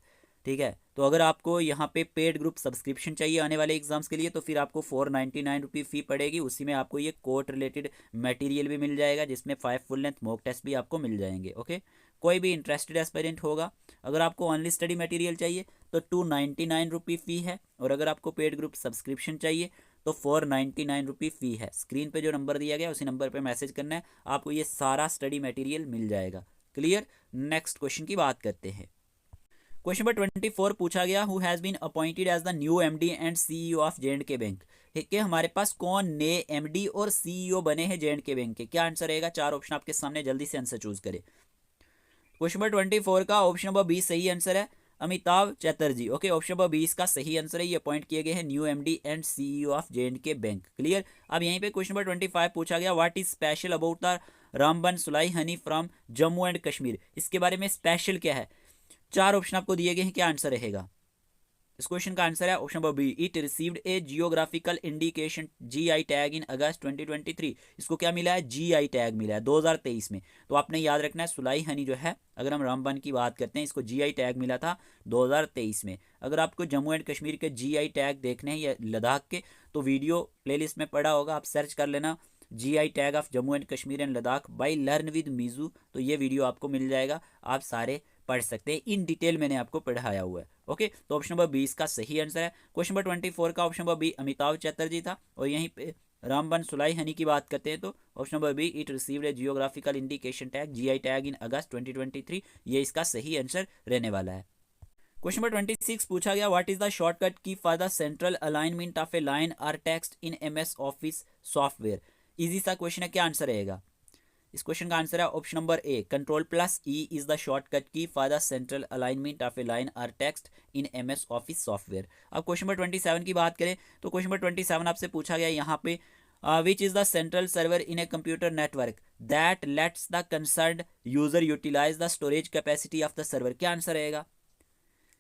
ठीक है, तो अगर आपको यहाँ पे पेड ग्रुप सब्सक्रिप्शन चाहिए आने वाले एग्जाम्स के लिए, तो फिर आपको 499 रुपये फ़ी पड़ेगी। उसी में आपको ये कोर्ट रिलेटेड मटेरियल भी मिल जाएगा, जिसमें 5 फुल लेंथ मॉक टेस्ट भी आपको मिल जाएंगे। ओके, कोई भी इंटरेस्टेड एस्पिरेंट होगा, अगर आपको ओनली स्टडी मटेरियल चाहिए तो 299 रुपये फ़ी है, और अगर आपको पेड ग्रुप सब्सक्रिप्शन चाहिए तो 499 रुपये फ़ी है। स्क्रीन पे जो नंबर दिया गया उसी नंबर पे मैसेज करना है, आपको ये सारा स्टडी मटेरियल मिल जाएगा। क्लियर, नेक्स्ट क्वेश्चन की बात करते हैं। क्वेश्चन नंबर 24 पूछा गया, who has been appointed as the new MD and CEO of J and K bank. ठीक है, हमारे पास कौन नए एमडी और सीईओ बने हैं जे&के बैंक के। क्या आंसर रहेगा, 4 ऑप्शन आपके सामने, जल्दी से आंसर चूज करें। क्वेश्चन नंबर 24 का ऑप्शन नंबर बी सही आंसर है, Amitabh Chatterjee. Okay, option number 20 का सही आंसर है, ये अपॉइंट किए गए हैं new MD and CEO of J and K bank. Clear, अब यहीं पे क्वेश्चन नंबर 25 पूछा गया, what is special about the Ramban सुलाई honey from Jammu and Kashmir. इसके बारे में स्पेशल क्या है, 4 ऑप्शन आपको दिए गए हैं, क्या आंसर रहेगा। इस क्वेश्चन का आंसर है option number B, it received a geographical indication GI tag in August 2023। इसको क्या मिला है, जीआई टैग मिला है 2023 में। तो आपने याद रखना है, सुलाई हनी जो है, अगर हम रामबन की बात करते हैं, इसको जीआई टैग मिला था 2023 में। अगर आपको जम्मू एंड कश्मीर के जीआई टैग देखने हैं या लद्दाख के, तो वीडियो प्लेलिस्ट में पड़ा होगा, आप सर्च कर लेना GI tag of Jammu and Kashmir and Ladakh by learn with मीजू, तो ये वीडियो आपको मिल जाएगा, आप सारे पढ़ सकते हैं, इन डिटेल मैंने आपको पढ़ाया हुआ है। ओके, तो ऑप्शन नंबर 20 का सही आंसर है। क्वेश्चन नंबर 24 का option number B Amitabh Chatterjee था, और यहीं पे रामबन सुलाई हनी की बात करते हैं तो option number B, it received a geographical indication tag GI tag in August 2023, ये इसका सही आंसर रहने वाला है। क्वेश्चन नंबर 26 पूछा गया, what is the shortcut key for the central alignment of a line और text in MS Office software. Easy सा क्वेश्चन है, क्या आंसर रहेगा। इस क्वेश्चन का आंसर है option number A, control E is the shortcut key for the central alignment of a line और text in MS Office software. अब क्वेश्चन नंबर 27 की बात करें तो क्वेश्चन नंबर 27 आपसे पूछा गया यहाँ पे, which is the central server in a computer network that lets the concerned user utilise the storage capacity of the server. क्या आंसर रहेगा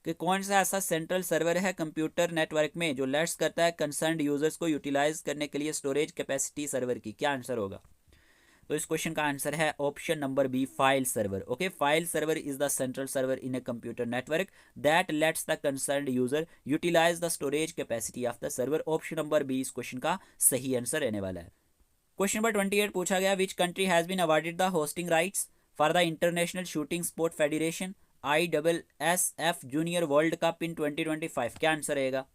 कि कौन सा ऐसा सेंट्रल सर्वर है कंप्यूटर नेटवर्क में जो लेट्स करता है कंसर्न्ड यूजर्स को यूटिलाइज करने के लिए स्टोरेज कैपेसिटी सर्वर की। क्या आंसर होगा, तो इस क्वेश्चन का आंसर है option number B, file server. Okay, file server is the central server in a computer network that lets the concerned user utilise the storage capacity of the server. Option number B इस question का सही answer रहने वाला है। Question number 28 पूछा गया, which country has been awarded the hosting rights for the international shooting sport federation ISSF junior world cup in 2025। क्या answer रहेगा?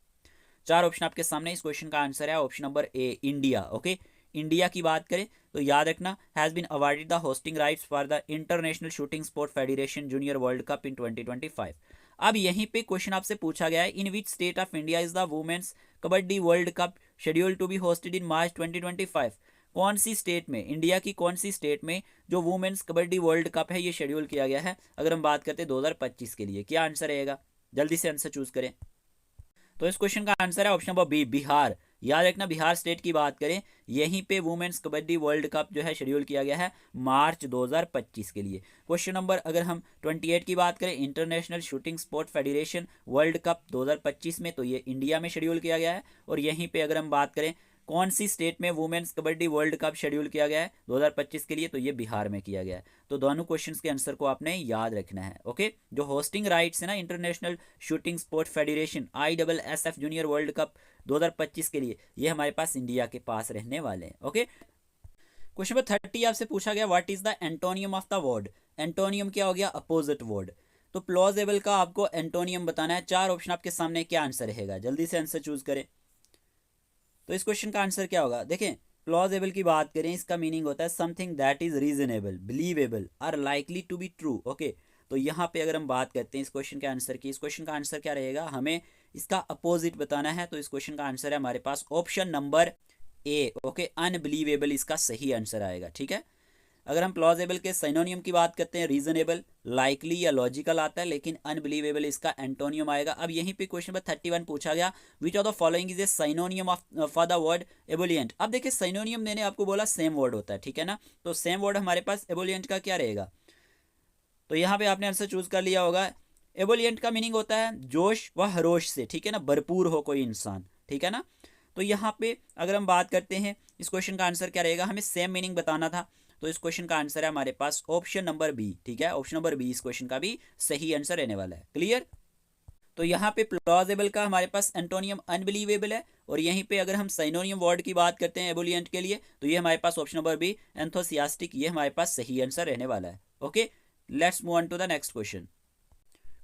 चार ऑप्शन आपके सामने, इस क्वेश्चन का आंसर है option number A, India. Okay, India की बात करें तो याद रखना, has been awarded the hosting rights for the international shooting sport federation junior world cup in 2025। अब यहीं पे क्वेश्चन आपसे पूछा गया है, in which state of India is the women's kabaddi world cup scheduled to be hosted in March 2025। कौन सी state में, इंडिया की कौन सी स्टेट में जो वुमेन्स कबड्डी वर्ल्ड कप है ये शेड्यूल किया गया है, अगर हम बात करते हैं 2025 के लिए? क्या आंसर रहेगा? जल्दी से आंसर चूज करें। तो इस क्वेश्चन का आंसर है ऑप्शन नंबर बी, बिहार। याद रखना, बिहार स्टेट की बात करें, यहीं पे वुमेन्स कबड्डी वर्ल्ड कप जो है शेड्यूल किया गया है मार्च 2025 के लिए। क्वेश्चन नंबर अगर हम 28 की बात करें, international shooting sport federation world cup 2025 में, तो ये इंडिया में शेड्यूल किया गया है। और यहीं पे अगर हम बात करें कौन सी स्टेट में women's kabaddi world cup schedule किया गया है 2025 के लिए, तो ये बिहार में किया गया है। तो दोनों क्वेश्चंस के आंसर को आपने याद रखना है। ओके, जो होस्टिंग राइट्स है ना international shooting sport federation ISSF junior world cup 2025 के लिए, ये हमारे पास इंडिया के पास रहने वाले हैं। ओके, क्वेश्चन नंबर 30 आपसे पूछा गया, what is the antonym of the word. Antonym क्या हो गया? Opposite word. तो प्लॉजिबल का आपको एंटोनियम बताना है। चार ऑप्शन आपके सामने, क्या आंसर रहेगा? जल्दी से आंसर चूज करें। तो इस क्वेश्चन का आंसर क्या होगा? देखें, प्लॉजिबल की बात करें, इसका मीनिंग होता है something that is reasonable, believable और likely to be true. Okay, तो यहाँ पे अगर हम बात करते हैं इस क्वेश्चन के आंसर की, इस क्वेश्चन का आंसर क्या रहेगा? हमें इसका अपोजिट बताना है। तो इस क्वेश्चन का आंसर है हमारे पास option number A. Okay, unbelievable इसका सही आंसर आएगा। ठीक है, अगर हम प्लॉजिबल के सिनोनियम की बात करते हैं, रीजनेबल, लाइकली या लॉजिकल आता है, लेकिन अनबिलीवेबल इसका एंटोनियम आएगा। अब यहीं पे क्वेश्चन नंबर 31 पूछा गया, which of the following is a synonym of for the word ebullient. अब देखिए, सिनोनियम मैंने आपको बोला सेम वर्ड होता है, ठीक है ना? तो सेम वर्ड हमारे पास एबोलिएंट का क्या रहेगा? तो यहाँ पे आपने आंसर चूज कर लिया होगा। एबोलिएंट का मीनिंग होता है जोश व हरोश से, ठीक है ना, भरपूर हो कोई इंसान, ठीक है ना? तो यहाँ पे अगर हम बात करते हैं इस क्वेश्चन का आंसर क्या रहेगा, हमें सेम मीनिंग बताना था। तो इस क्वेश्चन का आंसर है हमारे पास ऑप्शन नंबर बी। ठीक है, ऑप्शन नंबर बी इस क्वेश्चन का भी सही आंसर रहने वाला है। क्लियर? तो यहाँ पे प्लॉजिबल का हमारे पास एंटोनियम अनबिलीवेबल है, और यहीं पे अगर हम सिनोनियम वर्ड की बात करते हैं एबोलिएंट के लिए, तो ये हमारे पास ऑप्शन नंबर बी, एंथोसियास्टिक, ये हमारे पास सही आंसर रहने वाला है। Okay, let's move on to the next question.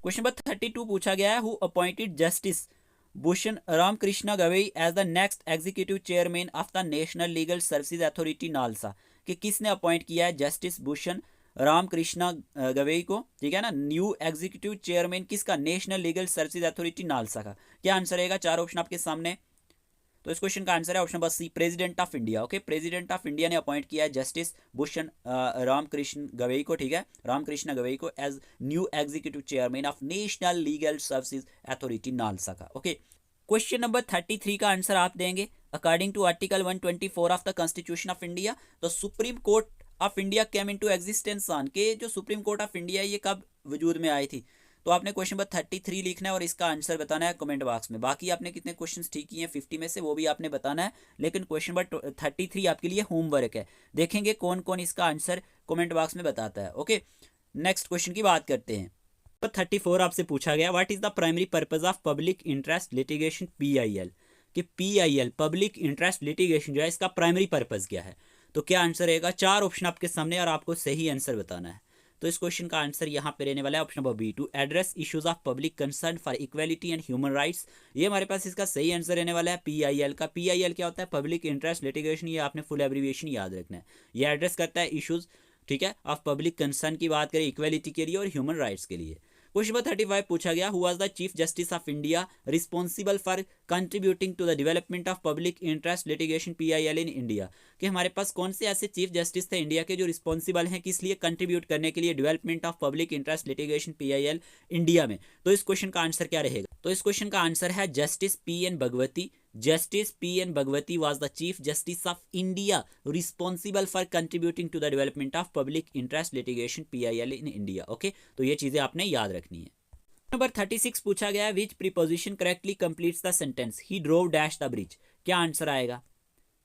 Question number 32 पूछा गया है, who appointed justice Bhushan Ramkrishna Gavai as the next executive chairman of the national legal services authority NALSA. कि किसने अपॉइंट किया है जस्टिस भूषण रामकृष्ण गवई को, ठीक है ना, न्यू एग्जीक्यूटिव चेयरमैन किसका? National legal services authority NALSA का। क्या आंसर रहेगा? चार ऑप्शन आपके सामने। तो इस क्वेश्चन का आंसर है option number C, president of India. Okay, president of India ने अपॉइंट किया है जस्टिस भूषण रामकृष्ण गवई को, ठीक है, रामकृष्ण गवई को as new executive chairman of national legal services authority NALSA का। ओके, क्वेश्चन नंबर 33 का आंसर आप देंगे, according to article 124 of the constitution of India the supreme court of India came into existence on. के जो supreme court of India ये कब वजूद में आई थी? तो आपने क्वेश्चन नंबर 33 लिखना है और इसका आंसर बताना है कमेंट बॉक्स में। बाकी आपने कितने क्वेश्चंस ठीक किए हैं 50 में से, वो भी आपने बताना है, लेकिन क्वेश्चन नंबर 33 आपके लिए होमवर्क है। देखेंगे कौन कौन इसका आंसर कमेंट बॉक्स में बताता है। ओके, नेक्स्ट क्वेश्चन की बात करते हैं। 34 आपसे पूछा गया, what is the primary purpose of public interest litigation PIL। कि PIL पब्लिक इंटरेस्ट लिटिगेशन जो है इसका प्राइमरी पर्पज क्या है? तो क्या आंसर रहेगा? चार ऑप्शन आपके सामने और आपको सही आंसर बताना है। तो इस क्वेश्चन का आंसर यहाँ पे रहने वाला है option number B, to address issues of public concern for equality and human rights. ये हमारे पास इसका सही आंसर रहने वाला है PIL का। PIL क्या होता है? पब्लिक इंटरेस्ट लिटिगेशन, ये आपने फुल एब्रीविएशन याद रखना है। ये एड्रेस करता है इश्यूज, ठीक है, ऑफ पब्लिक कंसर्न की बात करें इक्वालिटी के लिए और ह्यूमन राइट्स के लिए। क्वेश्चन नंबर 35 पूछा गया, who was the chief justice of India responsible for contributing to the development of public interest litigation PIL in India. कि हमारे पास कौन से ऐसे चीफ जस्टिस थे इंडिया के जो रिस्पॉन्सिबल हैं किस लिए? कंट्रीब्यूट करने के लिए development of public interest litigation PIL India में। तो इस क्वेश्चन का आंसर क्या रहेगा? तो इस क्वेश्चन का आंसर है justice PN Bhagwati. Justice PN Bhagwati was the Chief Justice of India responsible for contributing to the development of public interest litigation PIL in India. Okay, तो ये चीजें आपने याद रखनी है। नंबर 36 पूछा गया है, which preposition correctly completes the sentence he drove dash the bridge। क्या आंसर आएगा?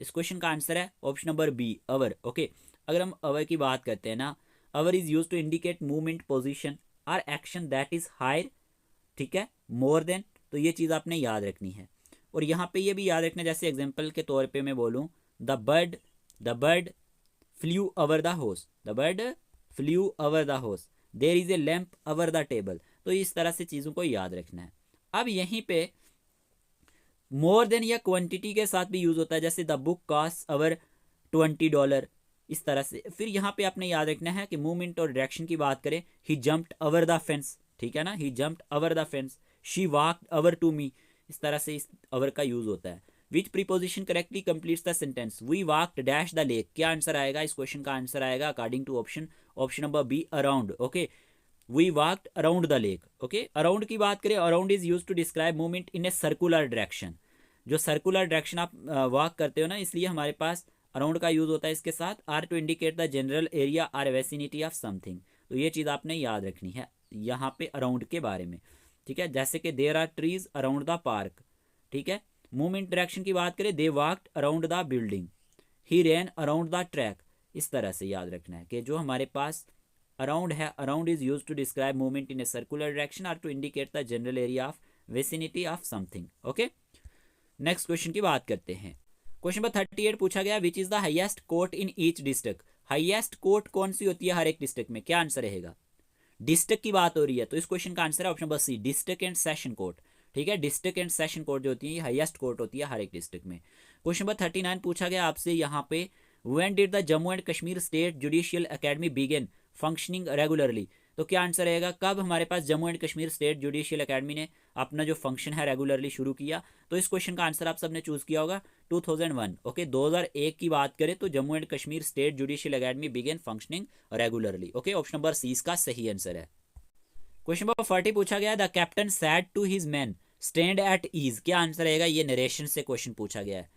इस क्वेश्चन का आंसर है option number B, over. Okay, अगर हम अवर की बात करते हैं ना, over is use to indicate movement, position और एक्शन दैट इज हायर, ठीक है, मोर देन। तो ये चीज़ आपने याद रखनी है। और यहाँ पे ये भी याद रखना, जैसे एग्जाम्पल के तौर पे मैं बोलूँ, the bird flew over the house, the bird flew over the house, there is a lamp over the table. तो इस तरह से चीज़ों को याद रखना है। अब यहीं पे मोर देन या क्वांटिटी के साथ भी यूज़ होता है, जैसे द बुक कॉस्ट अवर $20, इस तरह से। फिर यहाँ पे आपने याद रखना है कि मूवमेंट और डायरेक्शन की बात करें, he jumped over the fence, ठीक है ना, he jumped over the fence, she walked over to me, इस तरह से इस ओवर का यूज़ होता है। Which preposition correctly completes the sentence, we walked dash the lake, क्या आंसर आएगा इस क्वेश्चन का? आंसर आएगा according to option number B, around. Okay, we walked around the lake. Okay, around की बात करें, around is use to describe movement in a circular direction, जो circular direction आप वॉक करते हो ना, इसलिए हमारे पास अराउंड का यूज होता है इसके साथ। Or to indicate the general area or vicinity of something, तो ये चीज़ आपने याद रखनी है यहाँ पे अराउंड के बारे में, ठीक है। जैसे कि there are trees around the park, ठीक है। मूवमेंट डायरेक्शन की बात करें, they walked around the building, he ran around the track, इस तरह से याद रखना है कि जो हमारे पास अराउंड है, around is use to describe movement in a circular direction or to indicate the general area of vicinity of something. Okay, next question की बात करते हैं। क्वेश्चन नंबर 38 पूछा गया, which is the highest court in each district, highest court कौन सी होती है हर एक डिस्ट्रिक्ट में? क्या आंसर रहेगा? डिस्ट्रिक्ट की बात हो रही है, तो इस क्वेश्चन का आंसर है option number C, district and session court, ठीक है। डिस्ट्रिक्ट एंड सेशन कोर्ट जो होती है हाईएस्ट कोर्ट होती है हर एक डिस्ट्रिक्ट में। क्वेश्चन नंबर 39 पूछा गया आपसे यहाँ पे, when did the Jammu and Kashmir state judicial academy begin functioning regularly, तो क्या आंसर रहेगा? कब हमारे पास Jammu and Kashmir state judicial academy ने अपना जो फंक्शन है रेगुलरली शुरू किया? तो इस क्वेश्चन का आंसर आप सबने चूज किया होगा 2001। ओके, 2001 की बात करें तो Jammu and Kashmir state judicial academy began functioning regularly. Okay, option number C इसका सही आंसर है। क्वेश्चन नंबर 40 पूछा गया, the captain said to his man stand at ease, क्या आंसर रहेगा? ये नरेशन से क्वेश्चन पूछा गया है।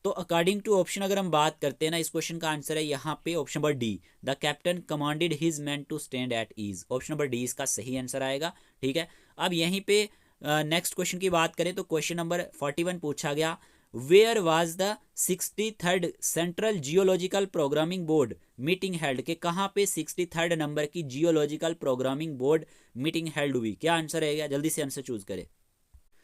तो अकॉर्डिंग टू ऑप्शन अगर हम बात करते हैं ना, इस क्वेश्चन का आंसर है यहाँ पे option number D, the captain commanded his man to stand at ease, option number D इसका सही आंसर आएगा, ठीक है। अब यहीं पे नेक्स्ट क्वेश्चन की बात करें तो क्वेश्चन नंबर 41 पूछा गया, where was the 63rd central geological programming board meeting held, के कहाँ पे 63rd नंबर की geological programming board meeting held हुई? क्या आंसर रहेगा? जल्दी से आंसर चूज करें।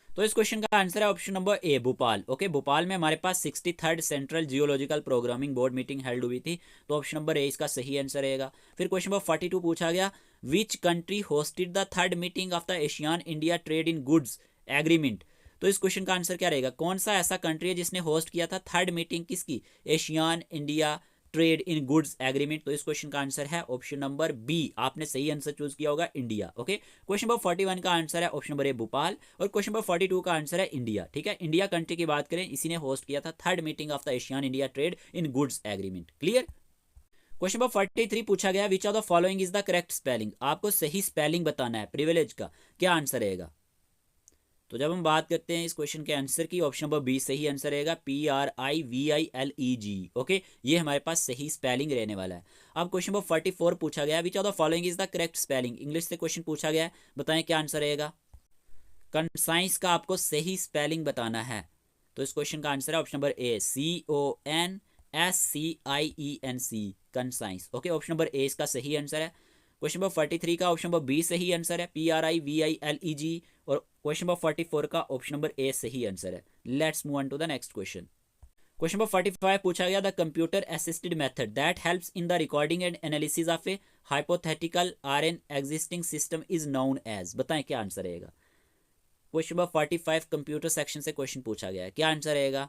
तो इस क्वेश्चन का आंसर है ऑप्शन नंबर ए, भोपाल। ओके, भोपाल में हमारे पास 63rd central geological programming board meeting held हुई थी, तो ऑप्शन नंबर ए इसका सही आंसर रहेगा। फिर क्वेश्चन नंबर 42 पूछा गया, which country hosted the 3rd meeting of the ASEAN India trade in goods agreement, तो इस क्वेश्चन का आंसर क्या रहेगा? कौन सा ऐसा कंट्री है जिसने होस्ट किया था 3rd मीटिंग किसकी? ASEAN India trade in goods agreement, तो इस क्वेश्चन का आंसर है ऑप्शन नंबर बी, आपने सही आंसर चूज किया होगा, इंडिया। ओके, क्वेश्चन नंबर 41 का आंसर है ऑप्शन नंबर ए, भोपाल, और क्वेश्चन नंबर 42 का आंसर है इंडिया, ठीक है। इंडिया कंट्री की बात करें, इसी ने होस्ट किया था 3rd meeting of the ASEAN India trade in goods agreement. Clear. Question number 43 पूछा गया, which of the following is the correct spelling, आपको सही स्पेलिंग बताना है प्रिविलेज का, क्या आंसर रहेगा? तो जब हम बात करते हैं इस क्वेश्चन के आंसर की, ऑप्शन नंबर बी सही आंसर रहेगा, PRIVILEG। ओके, ये हमारे पास सही स्पेलिंग रहने वाला है। अब क्वेश्चन नंबर 44 पूछा गया, which of the following is the correct spelling, English से क्वेश्चन पूछा गया है, बताएं क्या आंसर रहेगा? कंसाइंस का आपको सही स्पेलिंग बताना है, तो इस क्वेश्चन का आंसर है option number A, CONSCIENC, conscience. Okay, option number A इसका सही आंसर है। क्वेश्चन नंबर 43 का ऑप्शन नंबर बी सही आंसर है, PRIVILEG, और क्वेश्चन नंबर 44 का ऑप्शन नंबर ए सही आंसर है। Let's move on to the next question. Question number 45 पूछा गया, the computer assisted method that helps in the recording and analysis of a hypothetical or an existing system is known as, बताएं क्या answer रहेगा? Question number 45 computer section से question पूछा गया है, क्या आंसर रहेगा?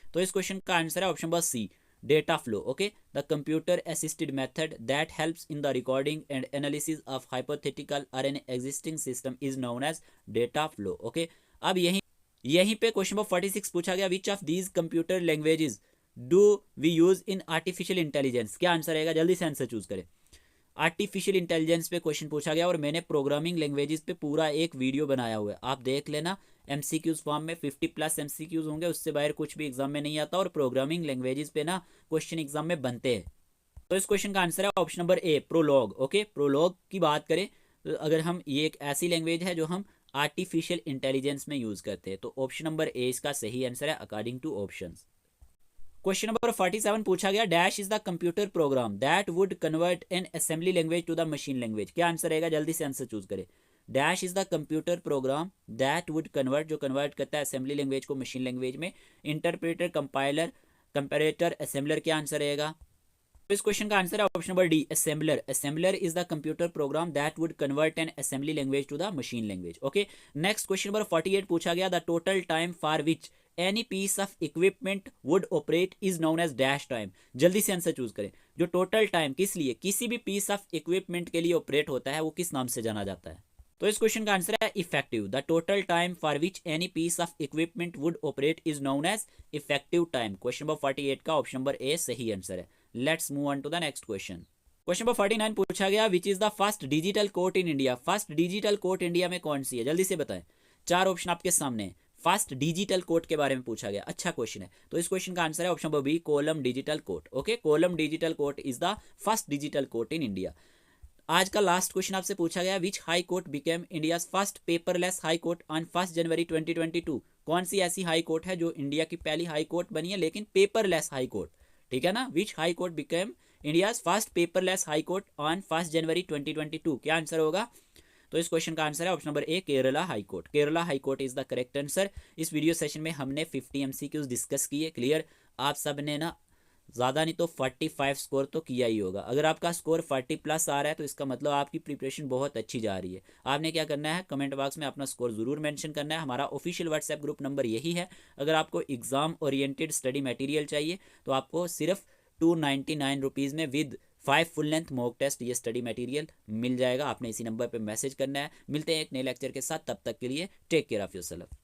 तो इस क्वेश्चन का आंसर है option number C, data flow. Okay, the computer assisted method that helps in the recording and analysis of hypothetical or an existing system is known as data flow. Okay, अब यहीं पे question number 46 पूछा गया, which of these computer languages do we use in artificial intelligence, क्या answer रहेगा? जल्दी से answer choose करें। आर्टिफिशियल इंटेलिजेंस पे क्वेश्चन पूछा गया, और मैंने प्रोग्रामिंग लैंग्वेजेस पे पूरा एक वीडियो बनाया हुआ है, आप देख लेना। MCQs फॉर्म में 50+ MCQs होंगे, उससे बाहर कुछ भी एग्जाम में नहीं आता, और प्रोग्रामिंग लैंग्वेजेस पे ना क्वेश्चन एग्जाम में बनते हैं। तो इस क्वेश्चन का आंसर है option number A, Prolog. Okay, Prolog की बात करें तो अगर हम, ये एक ऐसी लैंग्वेज है जो हम आर्टिफिशियल इंटेलिजेंस में यूज करते हैं, तो ऑप्शन नंबर ए इसका सही आंसर है according to options. Question number 47 पूछा गया, dash is the computer program that would convert an assembly language to the machine language. क्या आंसर रहेगा, जल्दी से आंसर चूज करें। Dash is the computer program that would convert, जो convert करता है असेंबली लैंग्वेज को मशीन लैंग्वेज में। Interpreter, compiler, comparator, assembler. क्या आंसर रहेगा, इस क्वेश्चन का आंसर है option number D, assembler. Assembler is the computer program that would convert an assembly language to the machine language. Okay, next question number 48 पूछा गया, the total time for which any piece of equipment would operate is known as dash time. जल्दी से answer choose करें। जो total time किस लिए, किसी भी पीस ऑफ इक्विपमेंट के लिए ऑपरेट होता है वो किस नाम से जाना जाता है। तो इस क्वेश्चन का आंसर है effective. The total time for which any piece of equipment would operate is known as effective time. Question number 48 का ऑप्शन नंबर ए सही आंसर है। Let's move on to the next question. Question number 49 पूछा गया, which is the first digital court in India. First digital court India में कौन सी है, जल्दी से बताएं। 4 ऑप्शन आपके सामने है। फर्स्ट डिजिटल कोर्ट के बारे में पूछा गया, अच्छा क्वेश्चन है। तो इस क्वेश्चन का आंसर है option number B, Kollam digital court. Okay, Kollam digital court is the first digital court in India. आज का लास्ट क्वेश्चन आपसे पूछा गया, which high court became India's first paperless high court on 1 January 2022। कौन सी ऐसी हाई कोर्ट है जो इंडिया की पहली हाई कोर्ट बनी है लेकिन पेपरलेस हाई कोर्ट, ठीक है ना। Which high court became India's first paperless high court on 1 January 2022। क्या आंसर होगा, तो इस क्वेश्चन का आंसर है option number A, Kerala high court. Kerala high court is the correct answer. इस वीडियो सेशन में हमने 50 MCQs डिस्कस किए। क्लियर, आप सब ने ना ज़्यादा नहीं तो 45 स्कोर तो किया ही होगा। अगर आपका स्कोर 40+ आ रहा है तो इसका मतलब आपकी प्रिपरेशन बहुत अच्छी जा रही है। आपने क्या करना है, कमेंट बॉक्स में अपना स्कोर ज़रूर मेंशन करना है। हमारा ऑफिशियल व्हाट्सएप ग्रुप नंबर यही है। अगर आपको एग्ज़ाम ओरिएंटेड स्टडी मटेरियल चाहिए तो आपको सिर्फ 299 रुपीज़ में with 5 full length mock test ये स्टडी मटेरियल मिल जाएगा। आपने इसी नंबर पर मैसेज करना है। मिलते हैं एक नए लेक्चर के साथ, तब तक के लिए टेक केयर ऑफ़ योरसेल्फ।